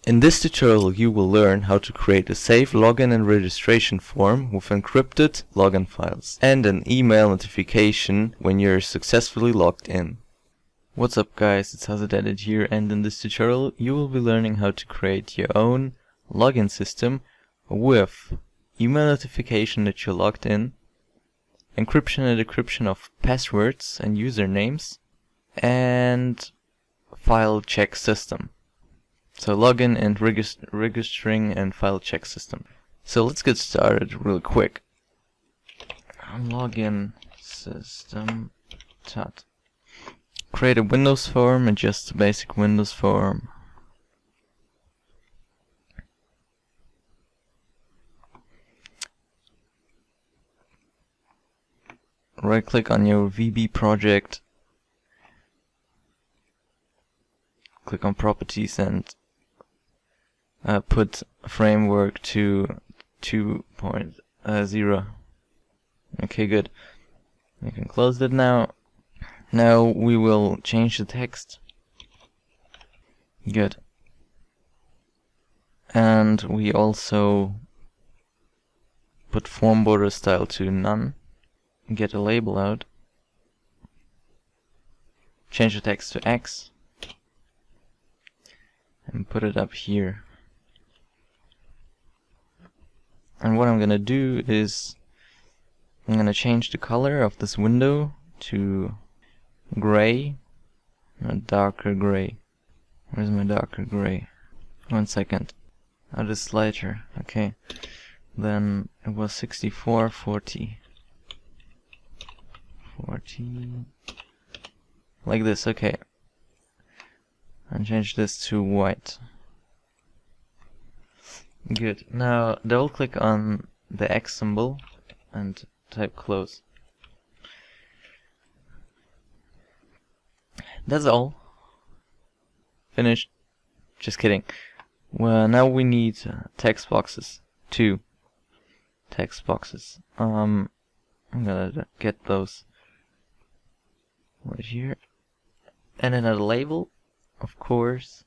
In this tutorial you will learn how to create a safe login and registration form with encrypted login files and an email notification when you're successfully logged in. What's up guys, it's HazardEdit here, and in this tutorial you will be learning how to create your own login system with email notification that you're logged in, encryption and decryption of passwords and usernames, and file check system. So login and registering and file check system. So let's get started real quick. Login system tot. Create a Windows form and just a basic Windows form. Right click on your VB project. Click on properties and put framework to 2.0. Okay, good. You can close that now. Now we will change the text. Good. And we also put form border style to none. Get a label out. Change the text to X. And put it up here. And what I'm gonna do is I'm gonna change the color of this window to gray, a darker gray. Where's my darker gray? 1 second. Oh, this lighter. Okay. Then it was 64, 40. 40. Like this, okay. And change this to white. Good. Now double click on the X symbol and type close. That's all. Finished. Just kidding. Well, now we need text boxes. 2 text boxes. I'm gonna get those right here. And another label, of course.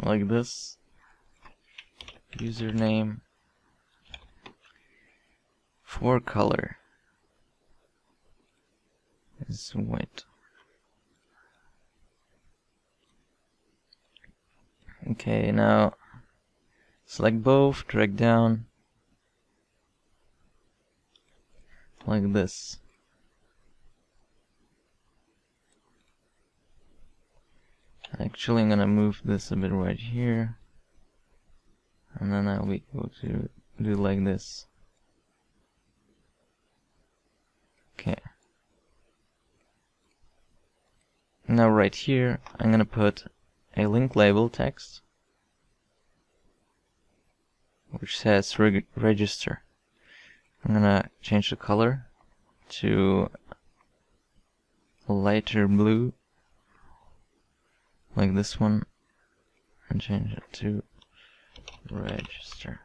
Like this. Username. For color is white. Okay, now select both, drag down like this. Actually, I'm gonna move this a bit right here, and then I'll be able to do like this. Okay. Now right here, I'm gonna put a link label text which says register. I'm gonna change the color to a lighter blue, like this one, and change it to register.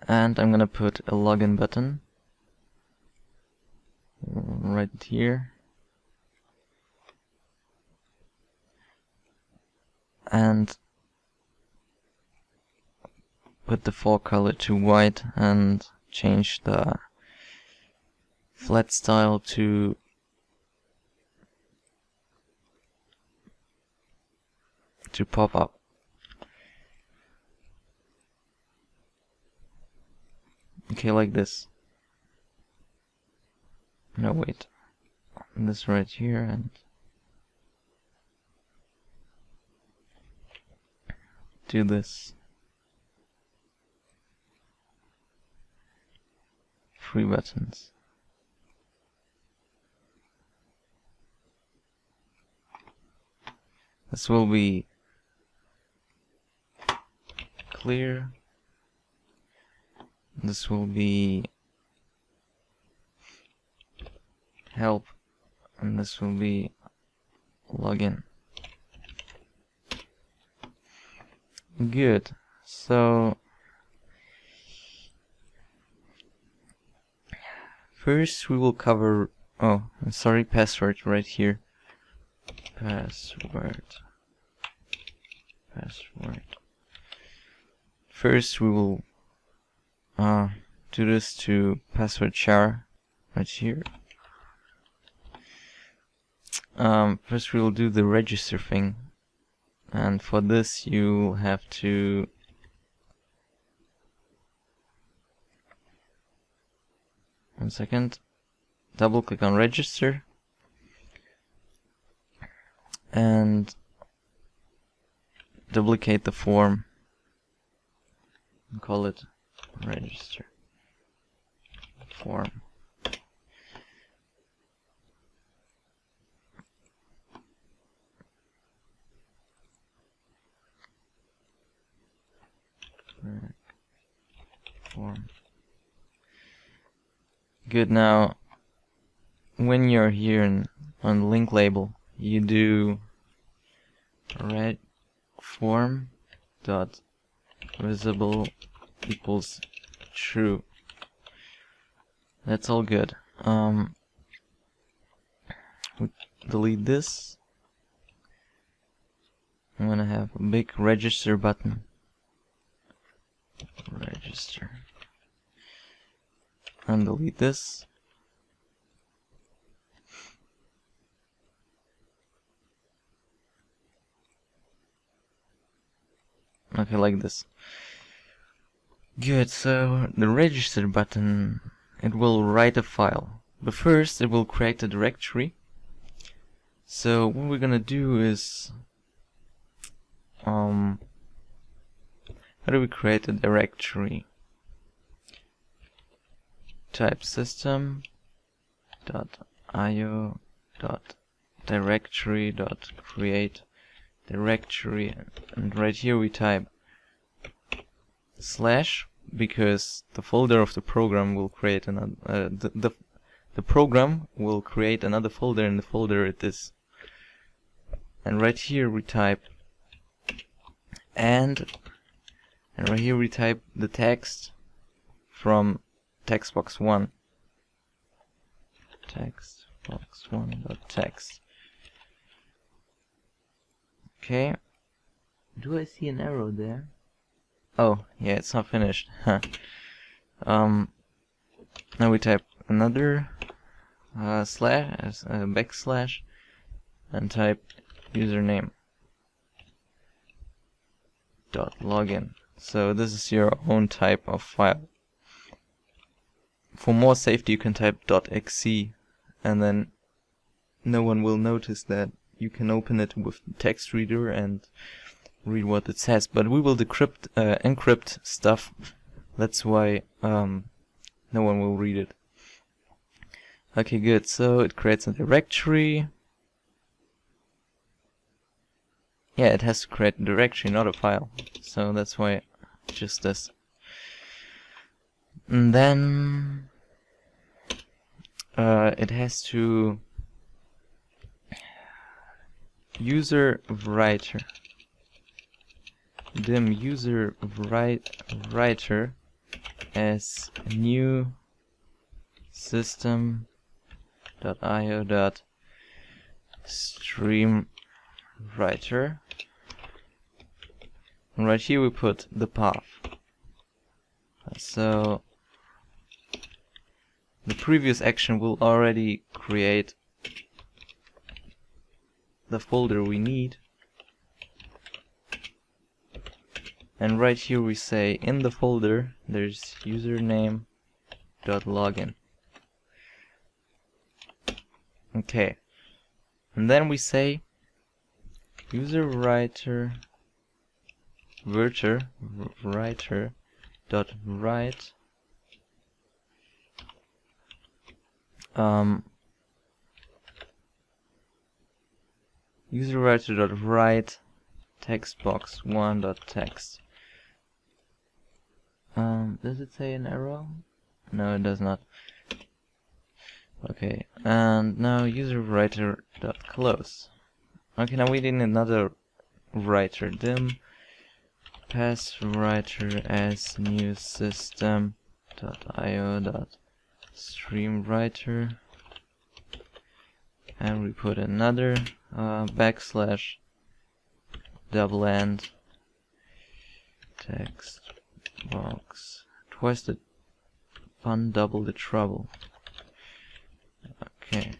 And I'm gonna put a login button right here. And put the font color to white and change the flat style to pop up. Okay, like this. No, wait. This right here and do this. 3 buttons. This will be clear. This will be help, and this will be login. Good. So First we will cover, password right here. Password. First we will do this to password char right here. First we will do the register thing, and for this you have to double click on register and duplicate the form and call it register form. Good. Now when you're here on the link label, you do red form dot visible equals true. That's all good. We delete this. I'm gonna have a big register button. Register. And delete this. Okay, like this. Good, so the register button, it will write a file. But first it will create a directory. So what we're gonna do is how do we create a directory? Type system.io.directory.create directory, and right here we type / because the folder of the program will create another the program will create another folder in the folder it is. And right here we type and right here we type the text from text box 1. Text box 1.text. Okay. Do I see an arrow there? Oh, yeah, it's not finished. Huh. Now we type another backslash and type username .login. So this is your own type of file. For more safety you can type .exe, and then no one will notice that. You can open it with the text reader and read what it says, but we will encrypt stuff. That's why no one will read it. Okay, good. So it creates a directory. Yeah, it has to create a directory, not a file. So that's why just this. And then it has to user writer dim user writer as new system.io.stream writer, and right here we put the path. So the previous action will already create the folder we need, and right here we say in the folder there's username.login. Okay, and then we say user writer dot write user writer dot write text box 1.text. Does it say an arrow? No, it does not. Okay, and now user writer dot close. Okay, now we need another writer, dim pass writer as new system.io.stream stream writer, and we put another backslash double end text box, twice the fun, double the trouble. Okay,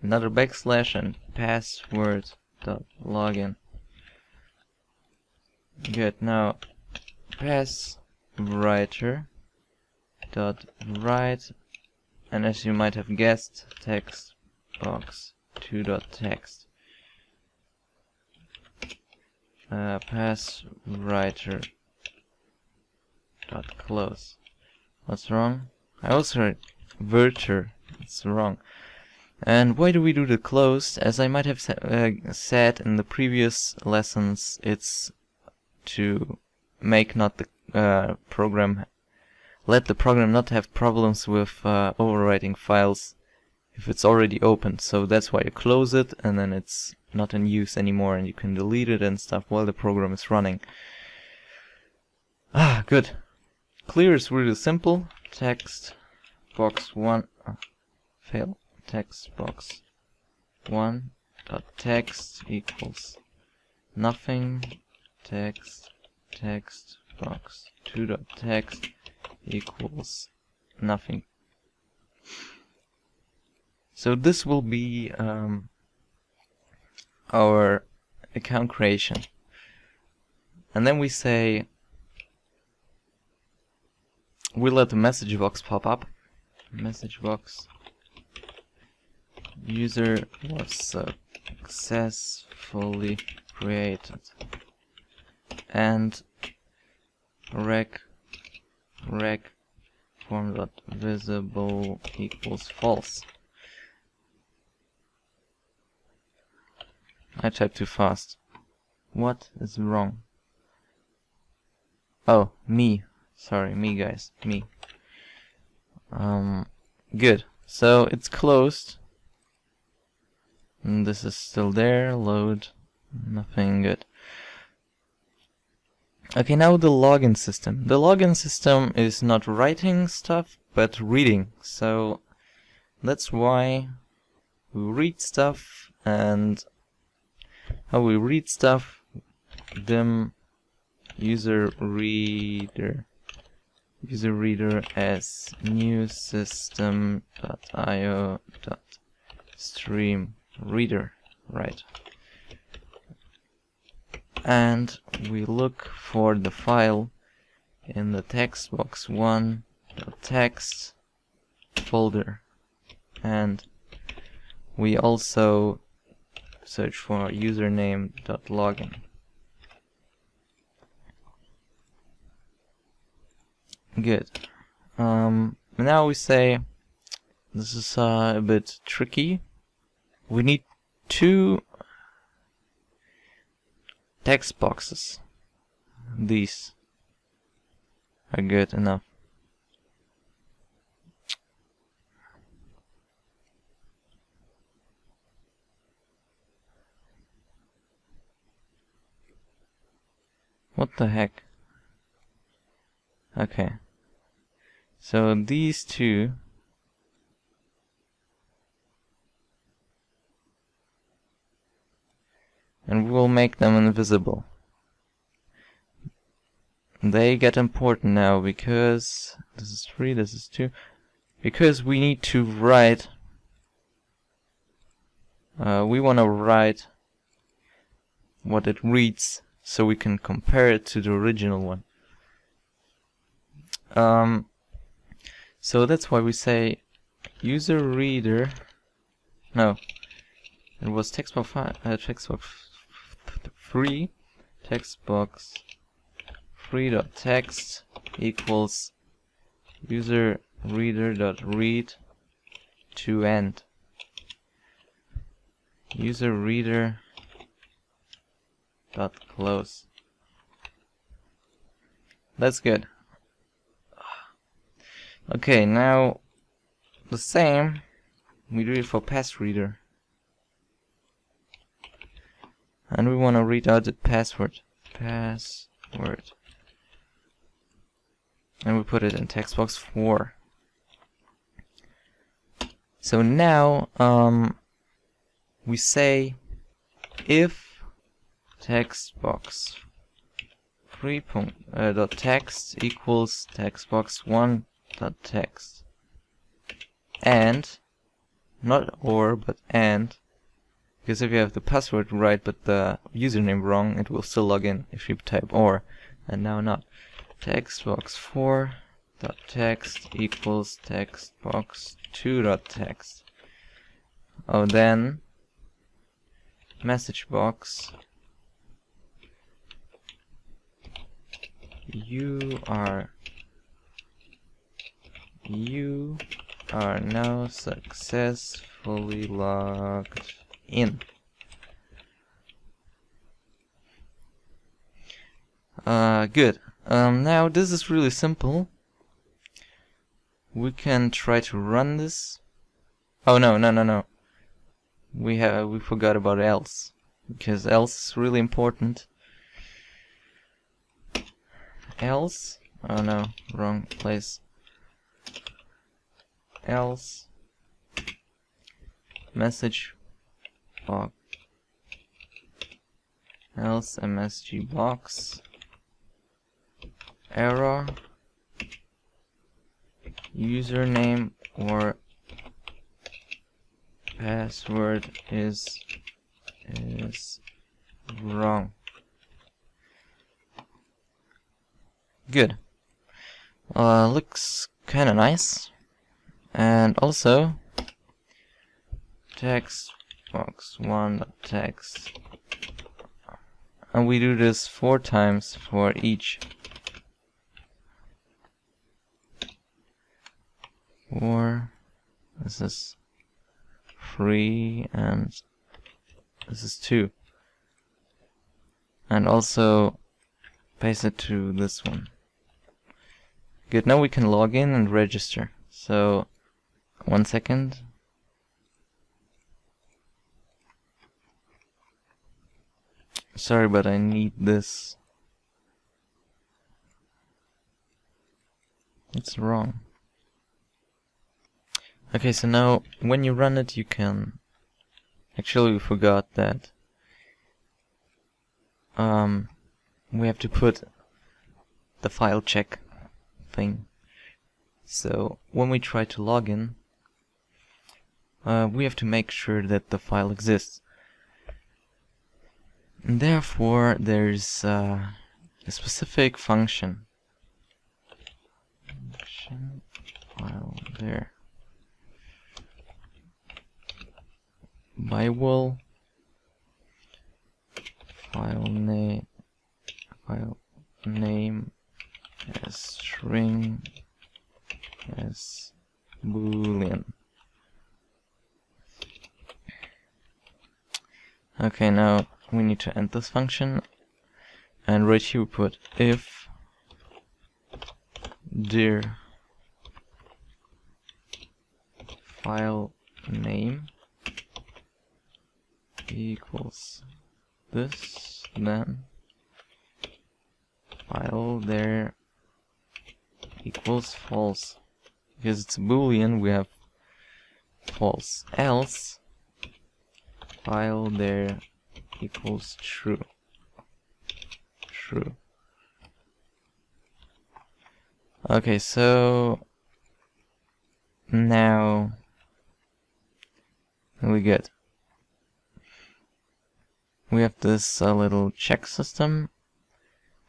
another backslash and password dot login. Good. Now pass writer dot write, and as you might have guessed, text box 2 dot text. Pass writer dot close. What's wrong? I also heard verter. It's wrong. And why do we do the close? As I might have said in the previous lessons, it's to make not the program, let the program not have problems with overwriting files if it's already opened. So that's why you close it, and then it's not in use anymore, and you can delete it and stuff while the program is running. Good. Clear is really simple. Text box 1 fail. Text box 1 dot text equals nothing. Text box 2 dot text equals nothing. So this will be our account creation, and then we say we let the message box pop up. Message box, user was successfully created, and rec form dot visible equals false. I typed too fast. What is wrong? Oh, me. Sorry, me guys, me. Good. So it's closed. And this is still there. Load. Nothing. Good. Okay, now the login system. The login system is not writing stuff, but reading. So that's why we read stuff, and how we read stuff, dim user reader as new system.io.stream reader, right? And we look for the file in the text box 1 text folder, and we also search for username.login. Good. Now we say, this is a bit tricky. We need 2 text boxes. These are good enough. What the heck? Okay. So these 2 and we will make them invisible. They get important now because this is 3, this is 2. Because we need to write, we want to write what it reads so we can compare it to the original one. So that's why we say user reader. No, it was text box 3, text box 3.text equals user reader.read to end. User reader dot close. That's good. Okay, now the same we do it for pass reader, and we want to read out the password, and we put it in text box 4. So now we say if text box 3 dot text equals text box 1 dot text, and not or but and, because if you have the password right but the username wrong, it will still log in if you type or, and now not. Text box 4 dot text equals text box 2 dot text. Oh, then message box you are now successfully logged in. Good. Now this is really simple. We can try to run this. Oh no. We forgot about else, because else is really important. Else, oh no, wrong place. Else message box, else msg box error username or password is wrong. Good. Looks kinda nice. And also text box 1 text, and we do this 4 times for each. 4, this is 3, and this is 2. And also paste it to this one. Good, now we can log in and register. So 1 second. Sorry, but I need this. It's wrong. Okay, so now when you run it, you can... Actually, we forgot that we have to put the file check thing. So when we try to log in, we have to make sure that the file exists. And therefore, there's a specific function. File there. Bible file name as string as boolean. Okay, now we need to end this function, and right here we put if dir file name equals this, then file there equals false. Because it's a boolean, we have false. Else file there equals true. Okay, so now we get, we have this little check system,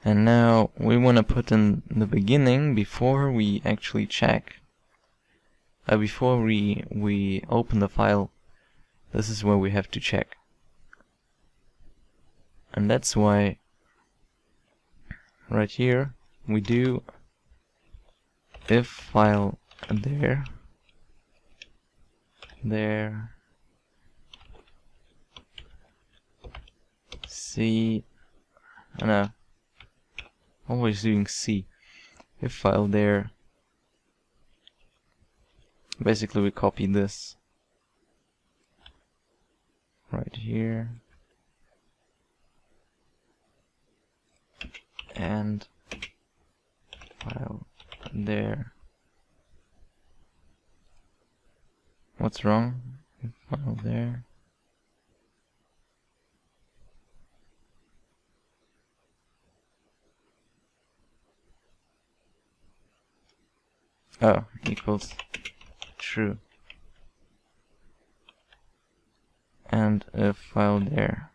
and now we want to put in the beginning before we actually check. Before we open the file, this is where we have to check. And that's why right here we do if file there C, no, always doing C. If file there, basically we copy this right here and file there. What's wrong? File there. Oh, equals true. And a file there.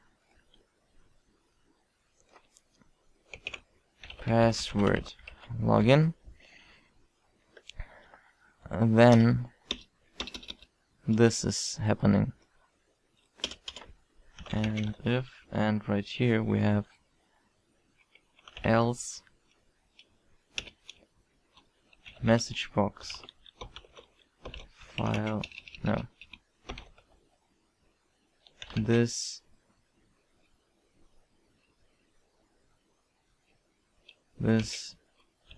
Password. Login. And then this is happening. And if, and right here we have else message box file, no, this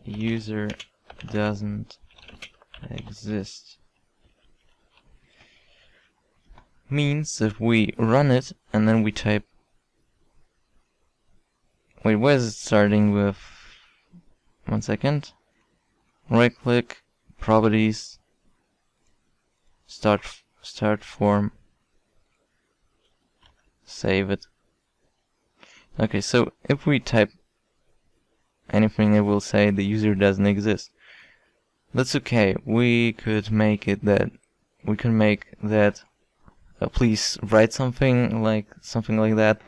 user doesn't exist. Means if we run it and then we type, wait, where is it starting with? 1 second. Right click, properties, start form, save it. Okay, so if we type anything, it will say the user doesn't exist. That's okay. We could make it that please write something like that,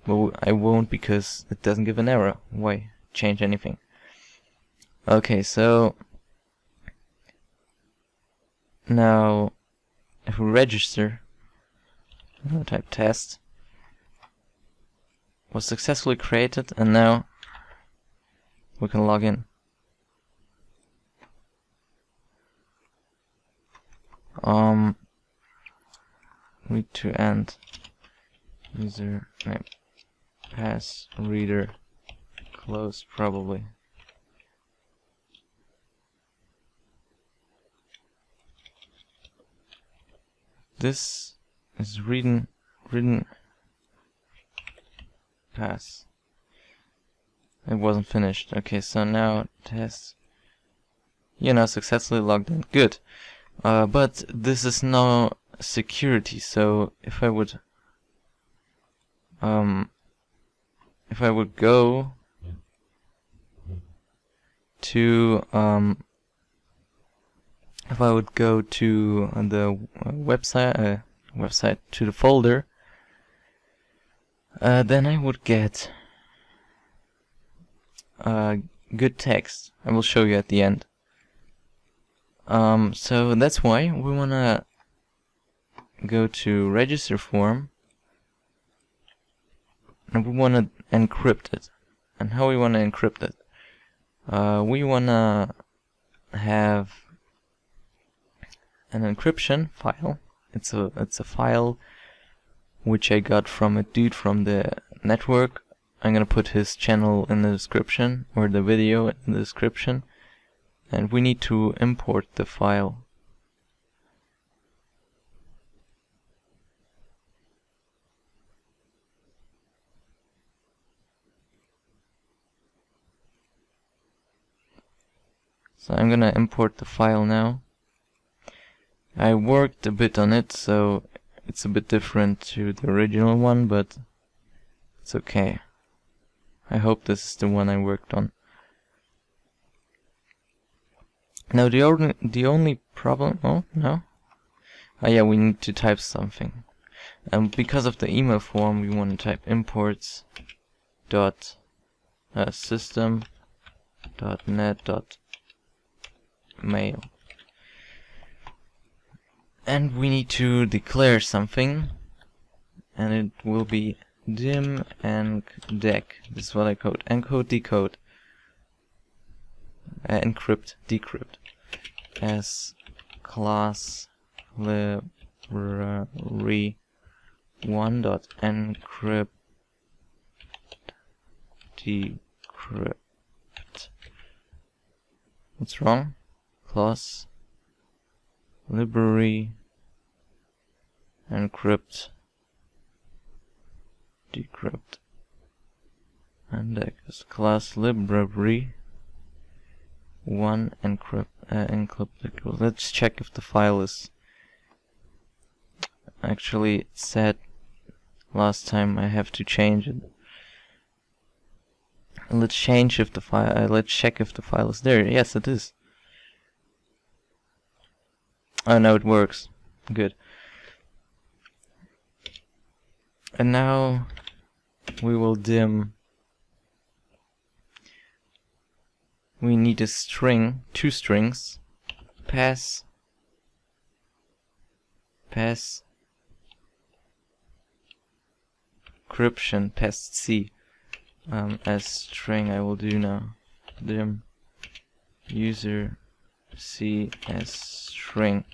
but I won't because it doesn't give an error. Why change anything? Okay, so now if we register, I'm gonna type test, was successfully created, and now we can log in. Read to end user name pass reader close probably. This is written pass. It wasn't finished. Okay, so now test. Successfully logged in. Good. But this is no security. So if I would go to the website to the folder, then I would get good text. I will show you at the end. So that's why we wanna go to register form and we wanna encrypt it. And how we wanna encrypt it? We wanna have an encryption file. It's a file which I got from a dude from the network. I'm gonna put his channel in the description, or the video in the description, and we need to import the file. So I'm gonna import the file now. I worked a bit on it, so it's a bit different to the original one, but it's okay. I hope this is the one I worked on. Now the only problem, oh no, yeah, we need to type something. Because of the email form, we want to type imports dot system dot net dot mail, and we need to declare something, and it will be dim encdec. This is what I code: encode, decode, encrypt, decrypt as class library 1 dot encrypt decrypt. What's wrong? Class library encrypt decrypt, and that is class library 1 encrypt encrypt. Let's check if the file is actually it said last time I have to change it. Let's change if the file. Let's check if the file is there. Yes, it is. Oh, now it works. Good. And now we will dim. We need a string, 2 strings. Pass encryption, pass C as string. I will do now. Dim user C as string.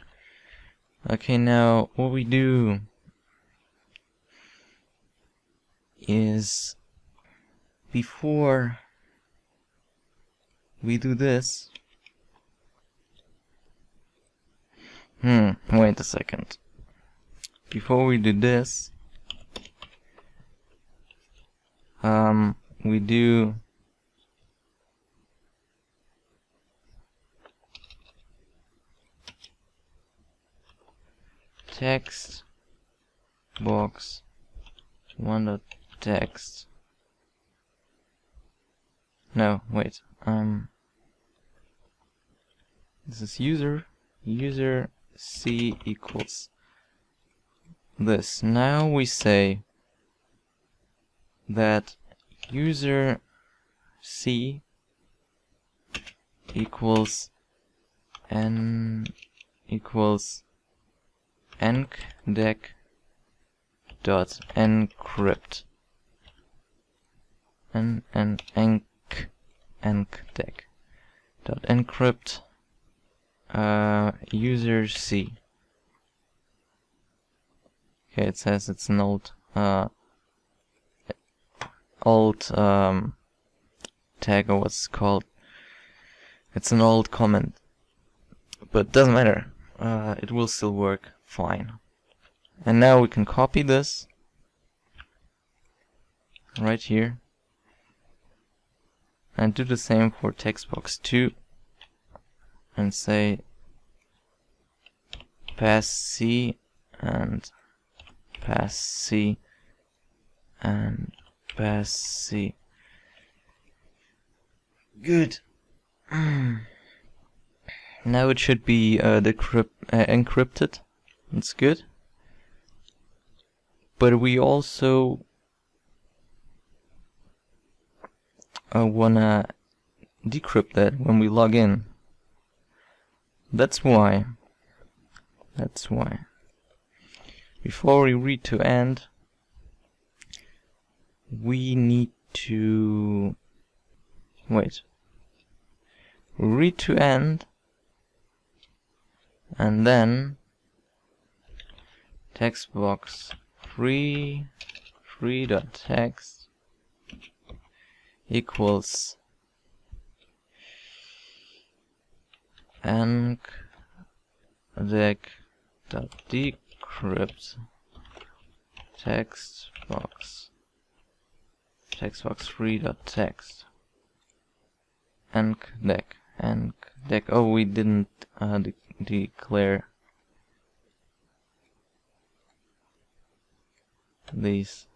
Okay, now what we do is, before we do this, wait a second. Before we do this, we do text box one.text. No, wait. This is user C equals this. Now we say that user C equals encdec dot encrypt encdec dot encrypt user C. Okay, it says it's an old tag, or what's it called. It's an old comment, but doesn't matter. It will still work fine. And now we can copy this right here and do the same for text box 2 and say pass C and pass C and pass C. Good. Now it should be encrypted. That's good. But we also wanna decrypt that when we log in. That's why. Before we read to end, we need to read to end, and then text box free.text equals encdec.decrypt text box free.text encdec. Oh, we didn't declare these.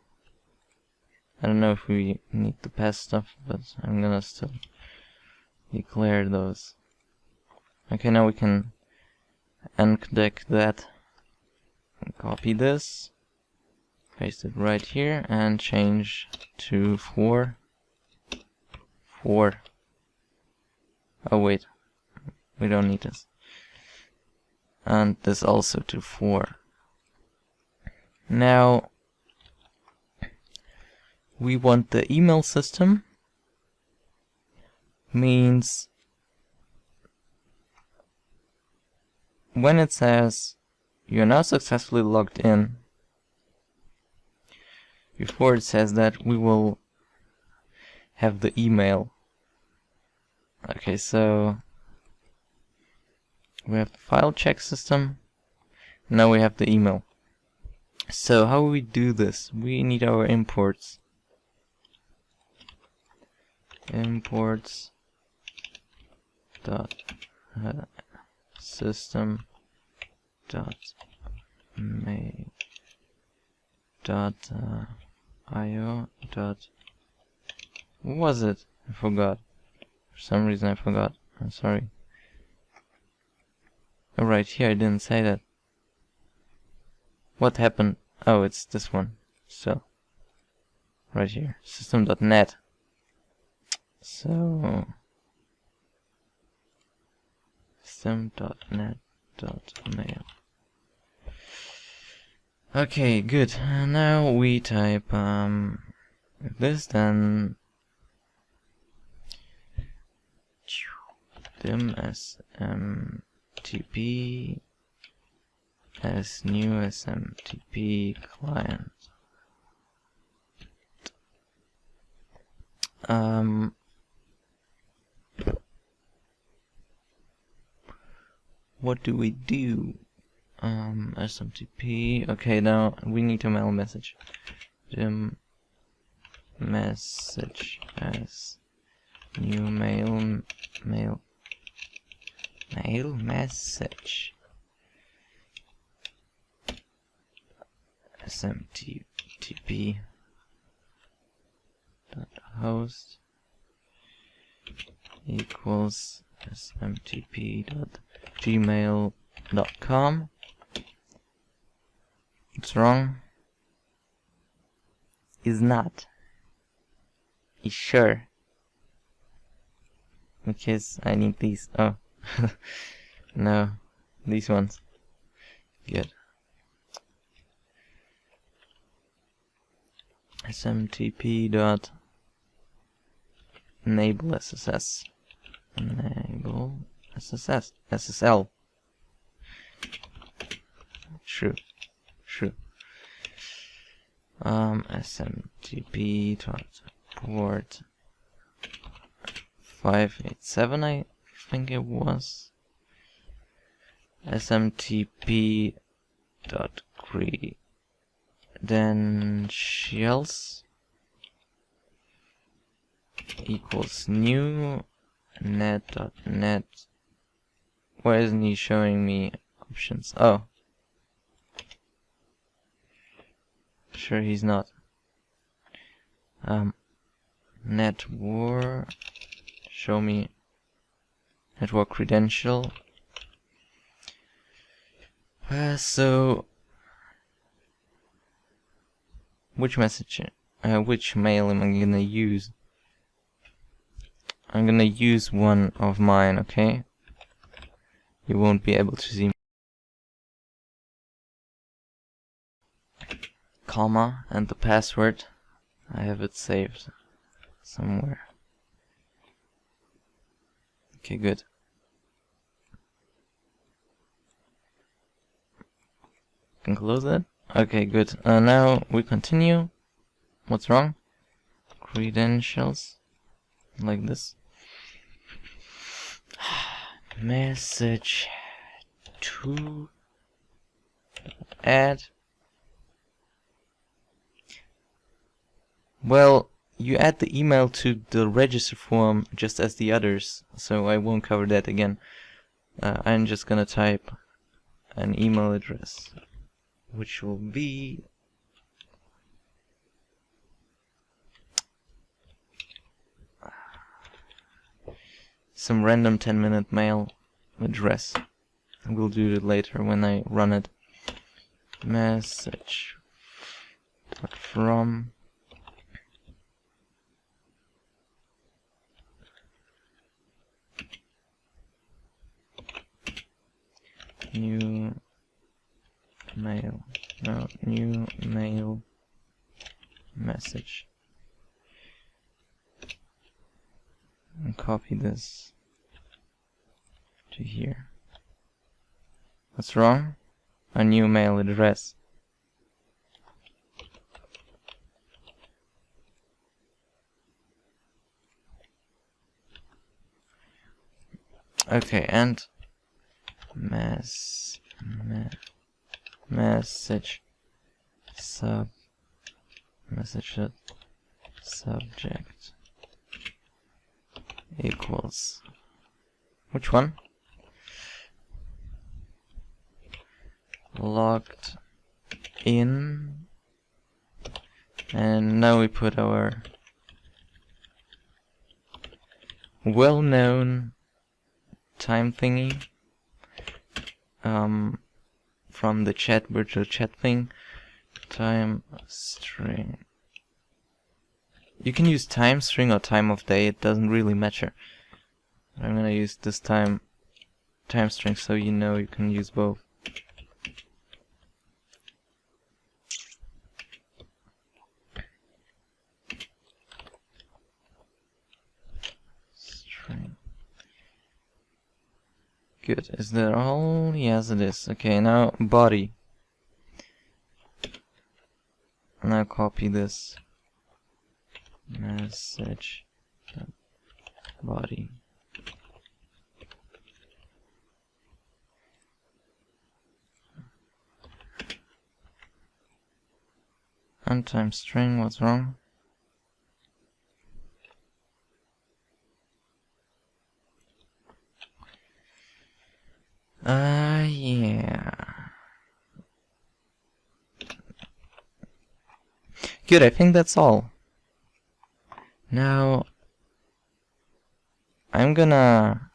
I don't know if we need to pass stuff, but I'm gonna still declare those. Okay, now we can encdec that and copy this, paste it right here, and change to 4. Oh wait, we don't need this. And this also to 4. Now we want the email system, means when it says you're now successfully logged in, before it says that, we will have the email. Okay, so we have the file check system. Now we have the email. So how we do this? We need our imports. Imports dot system dot make io dot, what was it? I forgot. For some reason I forgot. I'm sorry. Oh, right here I didn't say that. What happened? Oh, it's this one. So, right here. System.net. So, system.net.mail. Okay, good. Now we type this, then dim smtp as new smtp client. What do we do? SMTP. Okay, now we need to mail a message. Dim message as new mail message. SMTP dot host equals smtp.gmail.com. It's wrong. Is not. Is sure. Because I need these. Oh. No. These ones. Good. smtp dot enable SSS. Enable SSS. SSL. True. SMTP dot port 587, I think it was. SMTP dot credentials equals new net.net. Why isn't he showing me options? Oh. Sure he's not. Network, show me network credential. So which message, which mail am I gonna use? I'm gonna use one of mine, okay? You won't be able to see. Comma and the password. I have it saved somewhere. Okay, good. Can close that. Okay, good. Now we continue. What's wrong? Credentials. Like this. Message to add. Well, you add the email to the register form just as the others, so I won't cover that again. I'm just gonna type an email address, which will be some random 10-minute mail address. We'll do it later when I run it. Message from new mail message, and copy this to here. What's wrong? A new mail address. Okay, and message subject equals which one? Logged in And now we put our well-known time thingy from the chat, virtual chat thing. Time string. You can use time string or time of day, it doesn't really matter. I'm gonna use this time string so you know you can use both. String. Good. Is that all? Yes, it is. Okay, now body. Now copy this message body. Untime string, what's wrong? Yeah. Good, I think that's all. Now, I'm gonna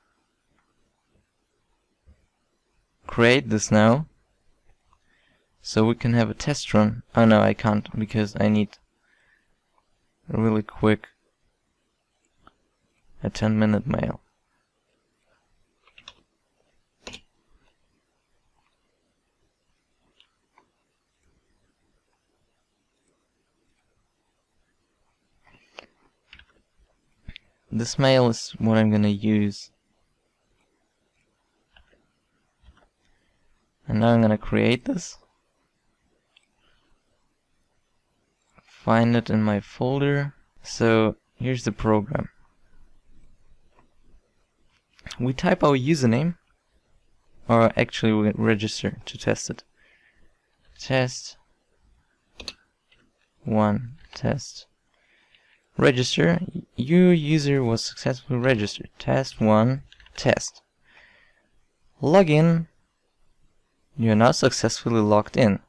create this now, so we can have a test run. Oh no, I can't, because I need really quick a 10-minute mail. This mail is what I'm gonna use. And now I'm gonna create this. Find it in my folder. So here's the program. We type our username, or actually we register to test it. Test 1 test. Register. Your user was successfully registered. Test 1 test. Login. You're now successfully logged in.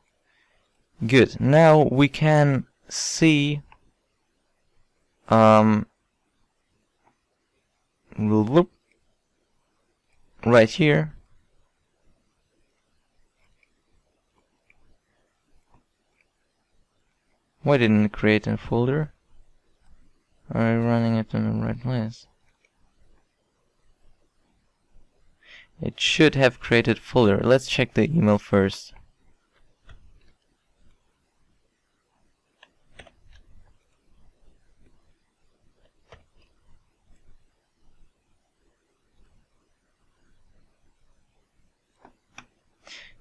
Good. Now we can see right here why didn't it create a folder? Are we running it in the right place? It should have created folder. Let's check the email first.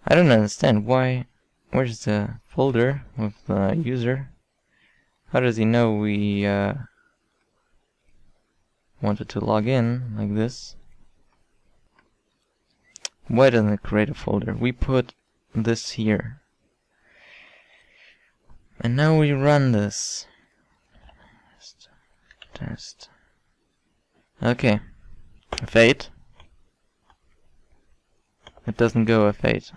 I don't understand why. Where's the folder with the user? How does he know we wanted to log in like this? Why doesn't it create a folder? We put this here. And now we run this. Test. Okay. F8. It doesn't go F8.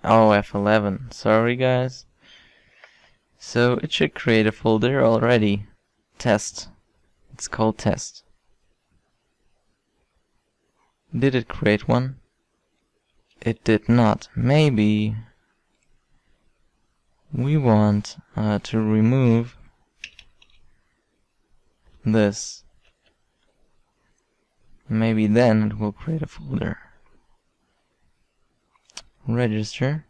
Oh, F11. Sorry, guys. So it should create a folder already. Test. It's called test. Did it create one? It did not. Maybe we want to remove this. Maybe then it will create a folder. Register.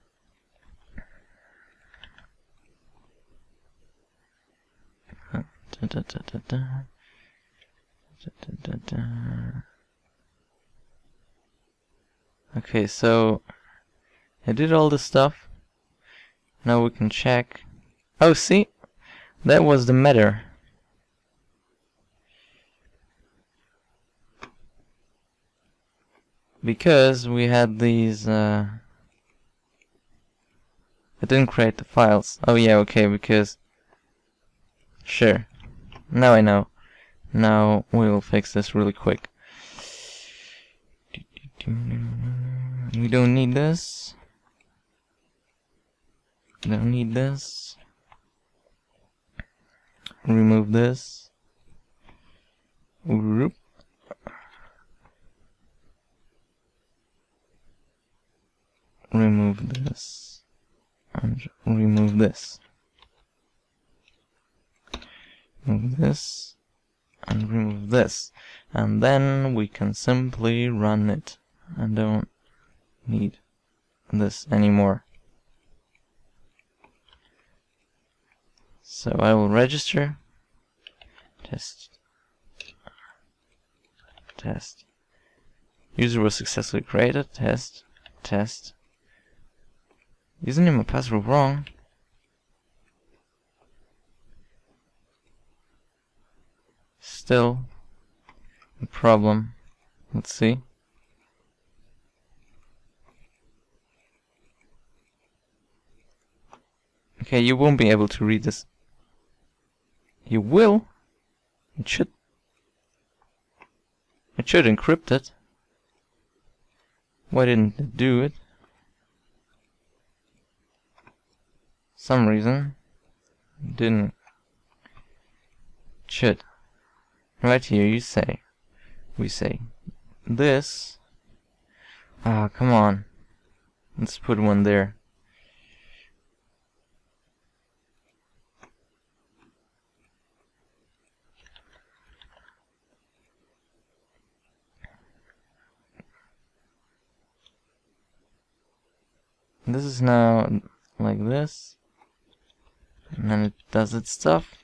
Okay, so I did all the stuff. Now we can check. Oh, see? That was the matter. Because we had these it didn't create the files. Oh yeah, okay, because sure. Now I know. Now we will fix this really quick. We don't need this. Don't need this. Remove this. Whoop. Remove this. And remove this. Remove this. And remove this. And then we can simply run it. I don't need this anymore. So I will register. Test. Test. User was successfully created. Test. Test. Username and password wrong. Still a problem. Let's see. Okay, you won't be able to read this. You will. It should encrypt it. Why didn't it do it? Some reason didn't. It should. Right here you say. We say this. Ah, come on. Let's put one there. This is now like this, and then it does its stuff.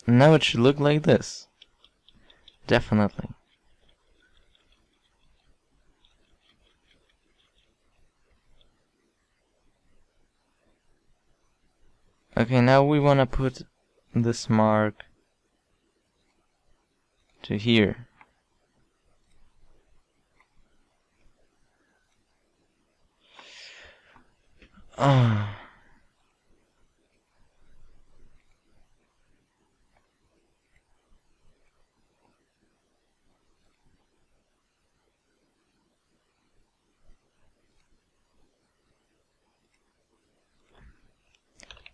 Now it should look like this. Definitely. Okay, now we want to put this mark to here. Ah.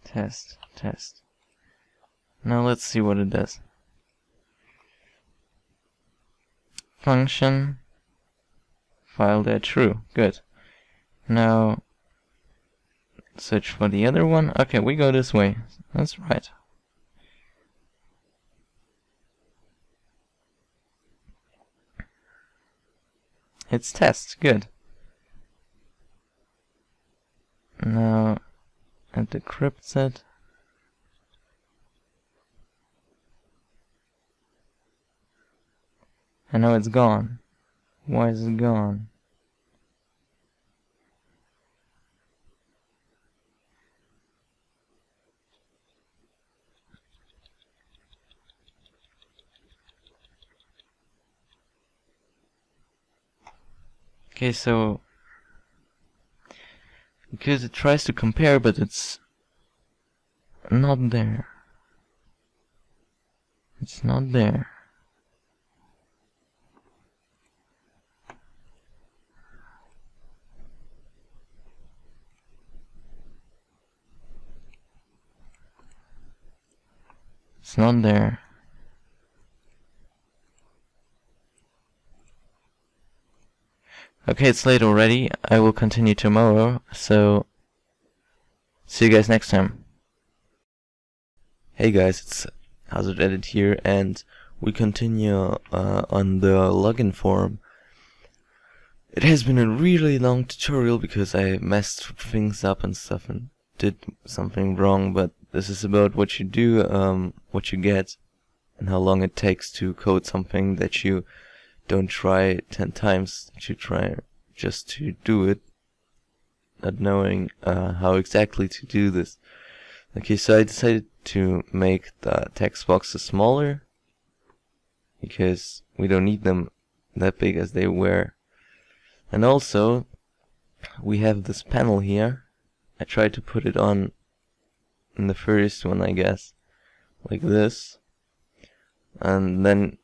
Test, test. Now let's see what it does. Function file there true. Good. Now search for the other one. Okay, we go this way. That's right. It's test. Good. Now it decrypts it. And now it's gone. Why is it gone? Okay, so because it tries to compare, but it's not there. It's not there. It's not there. Okay, it's late already. I will continue tomorrow, so see you guys next time. Hey guys, it's HazardEdit here, and we continue on the login form. It has been a really long tutorial because I messed things up and stuff and did something wrong, but this is about what you do, what you get, and how long it takes to code something that you don't try 10 times, that you try just to do it, not knowing how exactly to do this. Okay, so I decided to make the text boxes smaller, because we don't need them that big as they were. And also, we have this panel here. I tried to put it on in the first one, I guess, like this. And then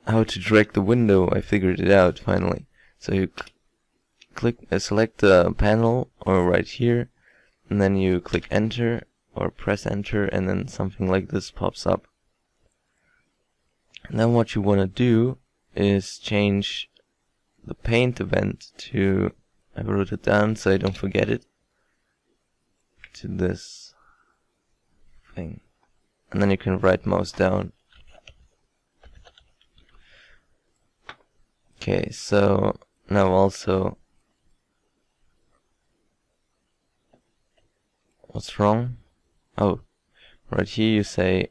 how to drag the window, I figured it out finally. So you select the panel or right here, and then you click enter or press enter, and then something like this pops up. And then what you want to do is change the paint event to, I wrote it down so I don't forget it, to this thing. And then you can right mouse down. Okay, so now also, what's wrong? Oh, right here you say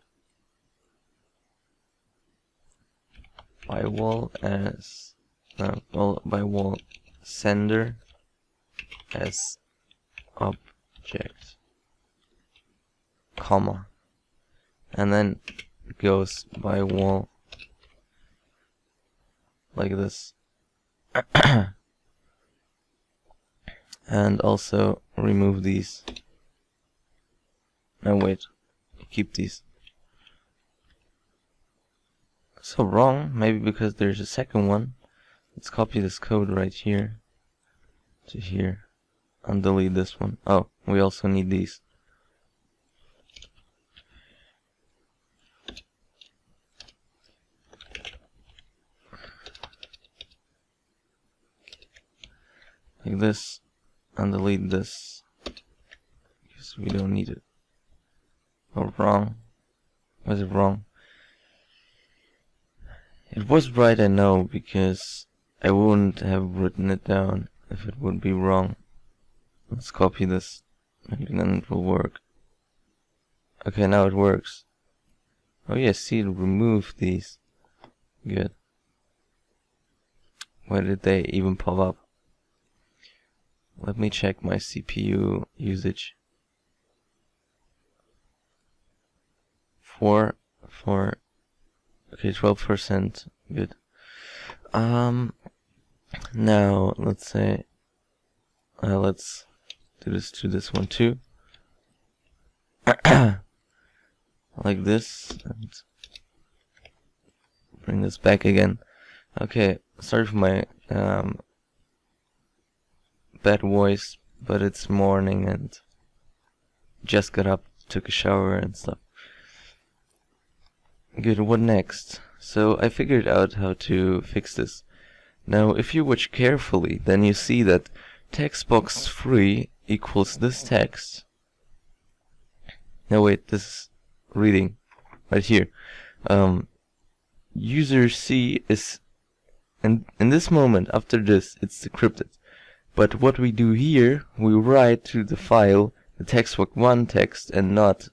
by wall as by wall sender as object, comma, and then it goes by wall like this. And also remove these. No, wait, keep these. So wrong, maybe because there's a second one. Let's copy this code right here to here and delete this one. Oh, we also need these. Like this, and delete this because we don't need it. Oh, wrong. Was it wrong? It was right, I know, because I wouldn't have written it down if it would be wrong. Let's copy this, maybe then it will work. Okay, now it works. Oh yeah, see, it removed these. Good. Why did they even pop up? Let me check my CPU usage. Okay, 12%. Good. Now let's say let's do this to this one too. Like this, and bring this back again. Okay, sorry for my bad voice, but it's morning and just got up, took a shower and stuff. Good, what next? So I figured out how to fix this. Now if you watch carefully, then you see that text box 3 equals this text. No wait, this is reading right here. User C is, and in this moment after this it's decrypted. But what we do here, we write to the file the textbox1 text and not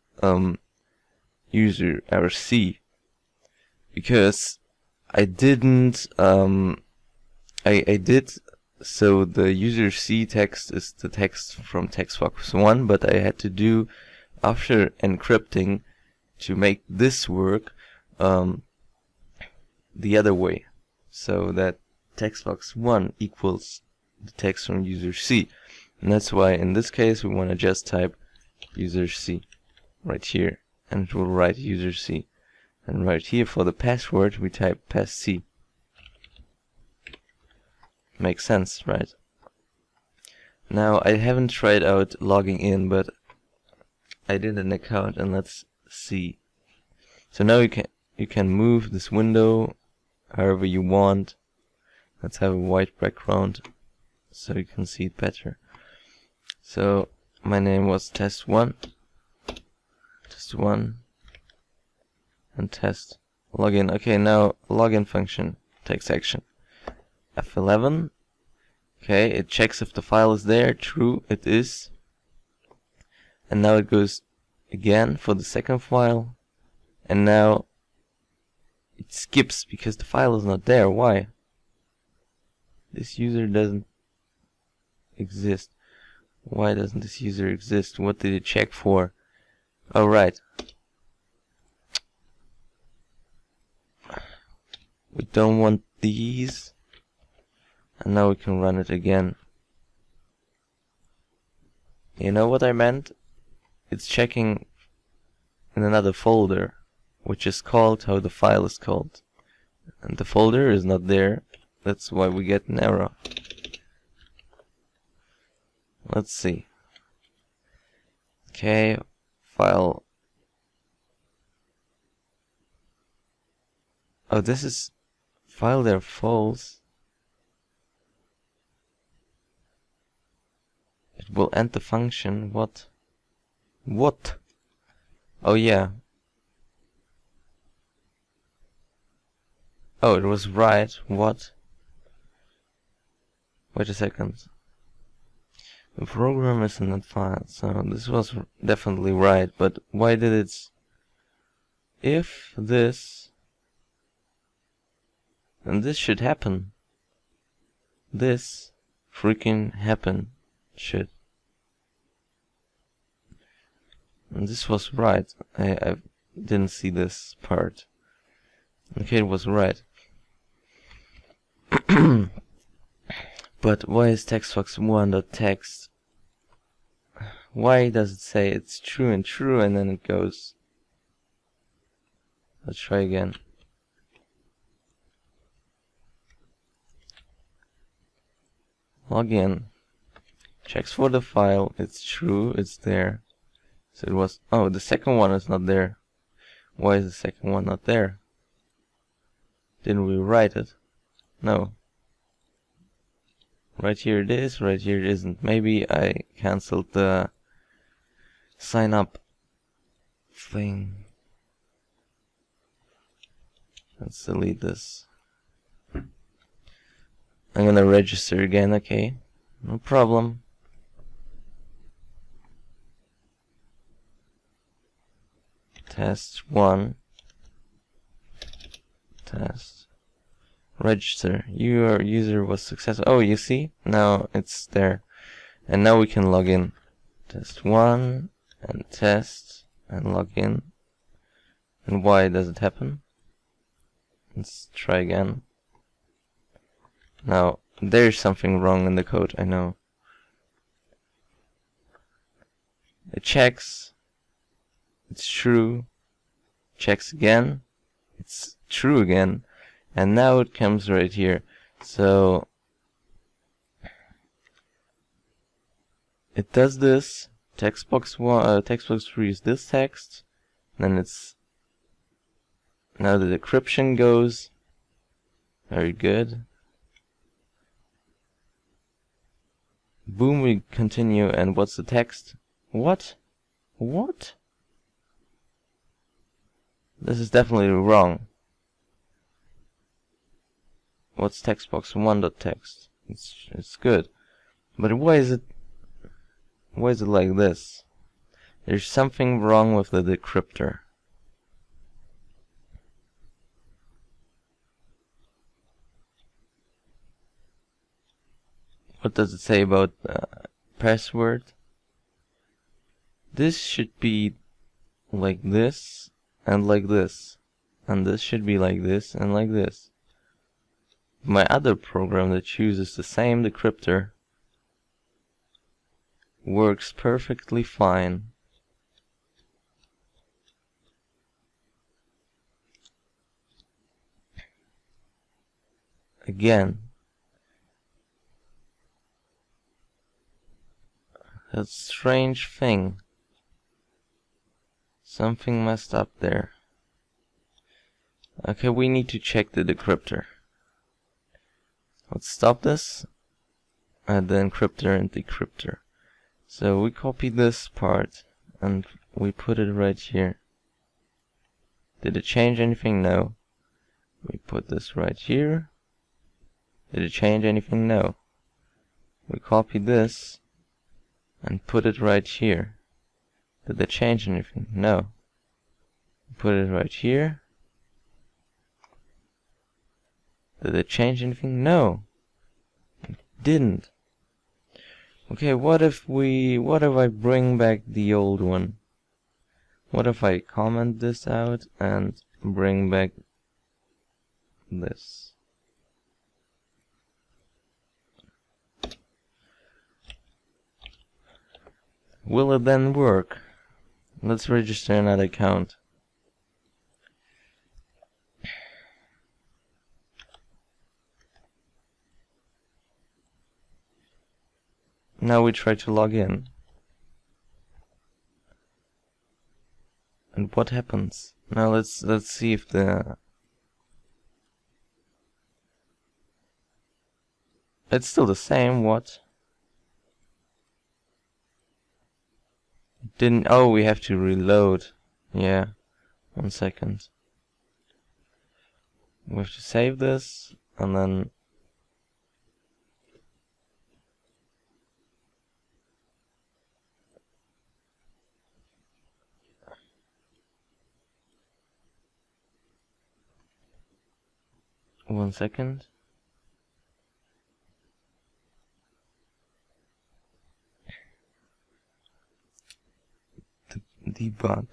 user C, because I didn't I did, so the user C text is the text from textbox1, but I had to do after encrypting to make this work the other way, so that textbox1 equals the text from user C. And that's why in this case we want to just type user C right here, and it will write user C. And right here for the password we type pass C. Makes sense, right? Now I haven't tried out logging in, but I did an account, and let's see. So now you can move this window however you want. Let's have a white background so you can see it better. So my name was test1, and test login. Okay, now login function takes action. F11. Okay, it checks if the file is there. True, it is. And now it goes again for the second file, and now it skips because the file is not there. Why? This user doesn't exist. Why doesn't this user exist? What did it check for? Oh, right. We don't want these. And now we can run it again. You know what I meant? It's checking in another folder, which is called how the file is called. and the folder is not there. That's why we get an error. Let's see. Okay, file. Oh, this is file there false. It will end the function. What? What? Oh yeah. Oh, it was right. What? Wait a second. The program is in that file, so this was definitely right, but why did it... If this... then this should happen. This freaking happen should. And this was right. I didn't see this part. Okay, it was right. But why is textbox1.text? Why does it say it's true and true and then it goes? Let's try again. Log in. Checks for the file. It's true. It's there. So it was. Oh, the second one is not there. Why is the second one not there? Didn't we write it? No. Right here it is, right here it isn't. Maybe I cancelled the sign up thing. Let's delete this. I'm gonna register again, okay? No problem. Test 1. Test. Register. Your user was successful. Oh, you see? Now it's there. And now we can log in. Test 1 and test and log in. And why does it happen? Let's try again. Now, there's something wrong in the code, I know. It checks. It's true. Checks again. It's true again. And now it comes right here. So it does this. Textbox 3 is this text. Then it's now the decryption goes. Very good. Boom, we continue, and what's the text? What? What? This is definitely wrong. What's textbox1.text? It's good. But why is it like this? There's something wrong with the decryptor. What does it say about password? This should be like this and like this. And this should be like this and like this. My other program that chooses the same decryptor works perfectly fine. Again, that strange thing. Something messed up there. Okay, we need to check the decryptor. Let's stop this. Add the encryptor and decryptor. So we copy this part and we put it right here. Did it change anything? No. We put this right here. Did it change anything? No. We copy this and put it right here. Did it change anything? No. Put it right here. Did it change anything? No. It didn't. Okay, what if I bring back the old one? What if I comment this out and bring back this? Will it then work? Let's register another account. Now we try to log in. And what happens? Now let's see if it's still the same. What? Didn't... Oh, we have to reload. Yeah. 1 second. We have to save this and then one second. Debug.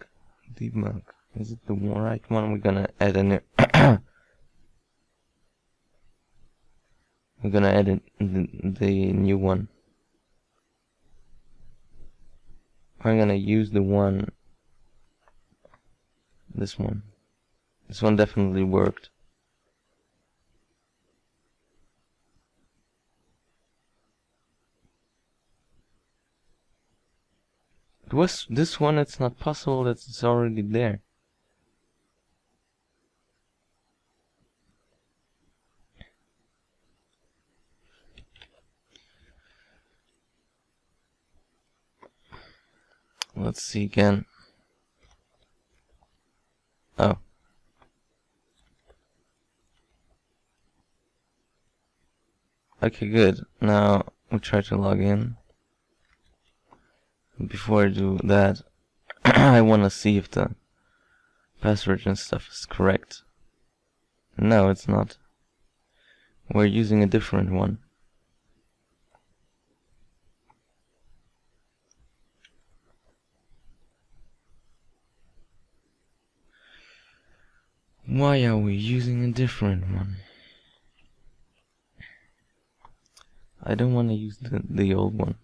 Is it the right one? We're gonna add a new we're gonna add the new one. I'm gonna use the one. This one. This one definitely worked. It was this one. It's not possible that it's already there. Let's see again. Oh. Okay, good. Now we try to log in. Before I do that, I want to see if the password and stuff is correct. No, it's not. We're using a different one. Why are we using a different one? I don't want to use the old one.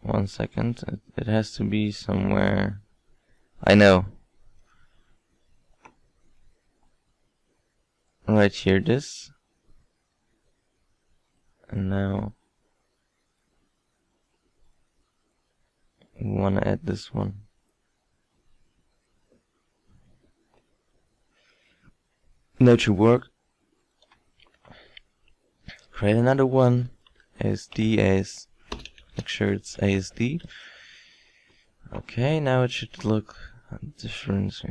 One second, it has to be somewhere. I know. Right here, this. And now we want to add this one. That should work. Create another one. ASD. Make sure it's ASD. Okay, now it should look different.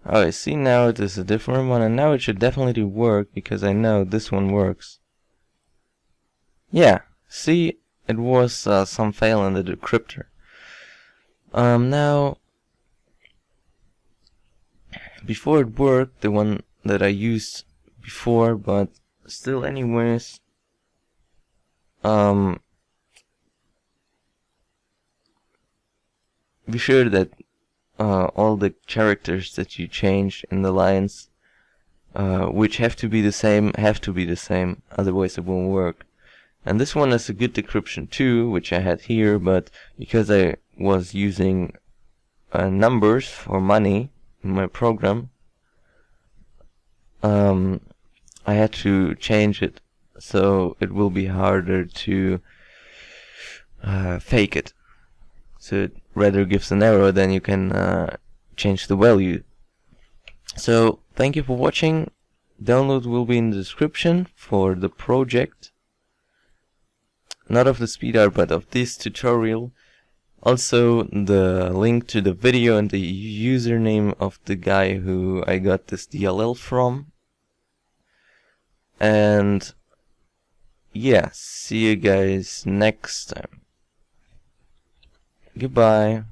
Oh, I see now it is a different one, and now it should definitely work because I know this one works. Yeah, see, it was some fail in the decryptor. Now, before it worked, the one that I used before, but still anyways, be sure that all the characters that you change in the lines, which have to be the same, otherwise it won't work. And this one is a good decryption too, which I had here, but because I was using numbers for money in my program, I had to change it, so it will be harder to fake it. So it rather gives an error than you can change the value. So thank you for watching. Download will be in the description for the project. Not of the speed art, but of this tutorial. Also the link to the video and the username of the guy who I got this DLL from. And yeah, see you guys next time. Goodbye.